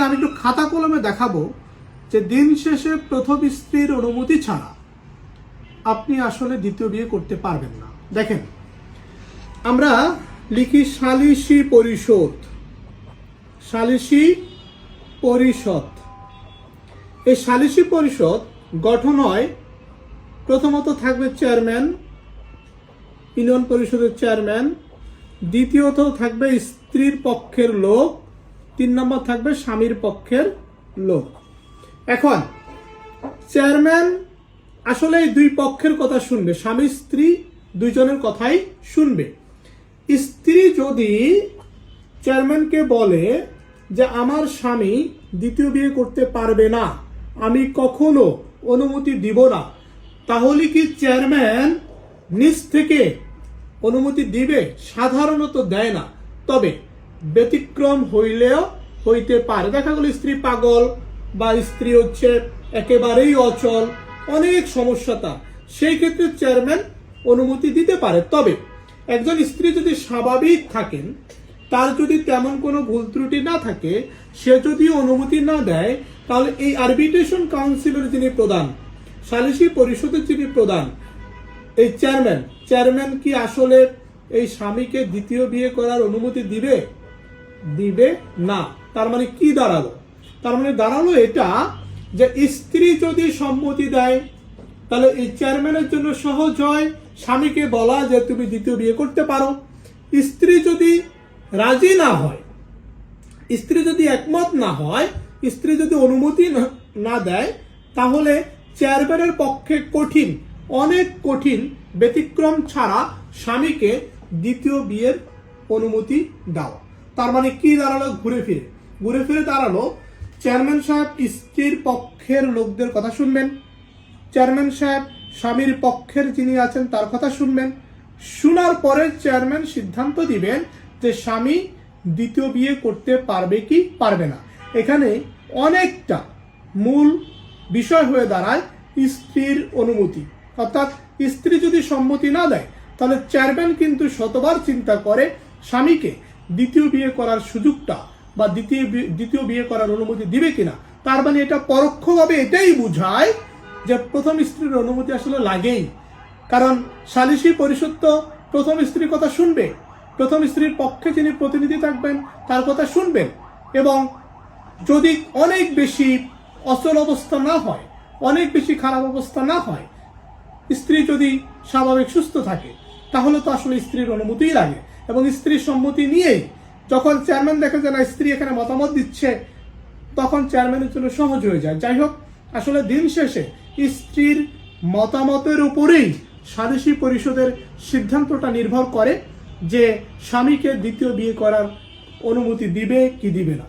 আমি একটু খাতা কলমে দেখাবো যে দিন শেষে প্রথম স্ত্রীর অনুমতি ছাড়া আপনি আসলে দ্বিতীয় বিয়ে করতে পারবেন না। দেখেন, আমরা লিখি সালিসি পরিষদ। সালিসি পরিষদ, এই সালিসি পরিষদ গঠন হয়, প্রথমত থাকবে চেয়ারম্যান, ইউনিয়ন পরিষদের চেয়ারম্যান, দ্বিতীয়ত থাকবে স্ত্রীর পক্ষের লোক, 3 নম্বর থাকবে স্বামীর পক্ষের লোক। এখন চেয়ারম্যান আসলে এই দুই পক্ষের কথা শুনবে, স্বামী স্ত্রী দুইজনের কথাই শুনবে। স্ত্রী যদি চেয়ারম্যানকে বলে যে আমার স্বামী দ্বিতীয় বিয়ে করতে পারবে না, আমি কখনো অনুমতি দিব না, তাহলে কি চেয়ারম্যান নিজ থেকে অনুমতি দিবে? সাধারণত দেয় না, তবে ব্যতিক্রম হইলেও হইতে পারে। দেখা গেল স্ত্রী পাগল বা স্ত্রী হচ্ছে একেবারেই অচল, অনেক সমস্যা তার, সেই ক্ষেত্রে চেয়ারম্যান অনুমতি দিতে পারে। তবে একজন স্ত্রী যদি স্বাভাবিক থাকেন, তার যদি তেমন কোনো ভুল ত্রুটি না থাকে, সে যদি অনুমতি না দেয়, তাহলে এই আরবিট্রেশন কাউন্সিলের যিনি প্রধান, সালিসি পরিষদের যিনি প্রধান, এই চেয়ারম্যান কি আসলে এই স্বামীকে দ্বিতীয় বিয়ে করার অনুমতি দিবে? দিবে না। তার মানে কি দাঁড়ালো? তার মানে দাঁড়ালো এটা যে স্ত্রী যদি সম্মতি দেয়, তাহলে এই চেয়ারম্যানের জন্য সহজ হয় স্বামীকে বলা যে তুমি দ্বিতীয় বিয়ে করতে পারো। স্ত্রী যদি রাজি না হয়, স্ত্রী যদি একমত না হয়, স্ত্রী যদি অনুমতি না দেয়, তাহলে চেয়ারম্যানের পক্ষে কঠিন, অনেক কঠিন, ব্যতিক্রম ছাড়া স্বামীকে দ্বিতীয় বিয়ের অনুমতি দেওয়া। তার মানে কি দাঁড়ালো? ঘুরে ফিরে দাঁড়ালো চেয়ারম্যান সাহেব স্ত্রীর পক্ষের লোকদের কথা শুনবেন, চেয়ারম্যান সাহেব স্বামীর পক্ষের যিনি আছেন তার কথা শুনবেন। শোনার পরে চেয়ারম্যান সিদ্ধান্ত দিবেন যে স্বামী দ্বিতীয় বিয়ে করতে পারবে কি পারবে না। এখানে অনেকটা মূল বিষয় হয়ে দাঁড়ায় স্ত্রীর অনুমতি। অর্থাৎ স্ত্রী যদি সম্মতি না দেয়, তাহলে চেয়ারম্যান কিন্তু শতবার চিন্তা করে স্বামীকে দ্বিতীয় বিয়ে করার সুযোগটা বা দ্বিতীয় বিয়ে করার অনুমতি দিবে কিনা। তার মানে এটা পরোক্ষভাবে এটাই বোঝায় যে প্রথম স্ত্রীর অনুমতি আসলে লাগেই, কারণ সালিসি পরিষদ তো প্রথম স্ত্রীর কথা শুনবে, প্রথম স্ত্রীর পক্ষে যিনি প্রতিনিধি থাকবেন তার কথা শুনবেন। এবং যদি অনেক বেশি অচল অবস্থা না হয়, অনেক বেশি খারাপ অবস্থা না হয়, স্ত্রী যদি স্বাভাবিক সুস্থ থাকে, তাহলে তো আসলে স্ত্রীর অনুমতিই লাগে। এবং স্ত্রীর সম্মতি নিয়েই যখন চেয়ারম্যান দেখে যে না স্ত্রী এখানে মতামত দিচ্ছে, তখন চেয়ারম্যানের জন্য সহজ হয়ে যায়। যাই হোক, আসলে দিন শেষে স্ত্রীর মতামতের উপরেই সালিসি পরিষদের সিদ্ধান্তটা নির্ভর করে যে স্বামীকে দ্বিতীয় বিয়ে করার অনুমতি দিবে কি দিবে না।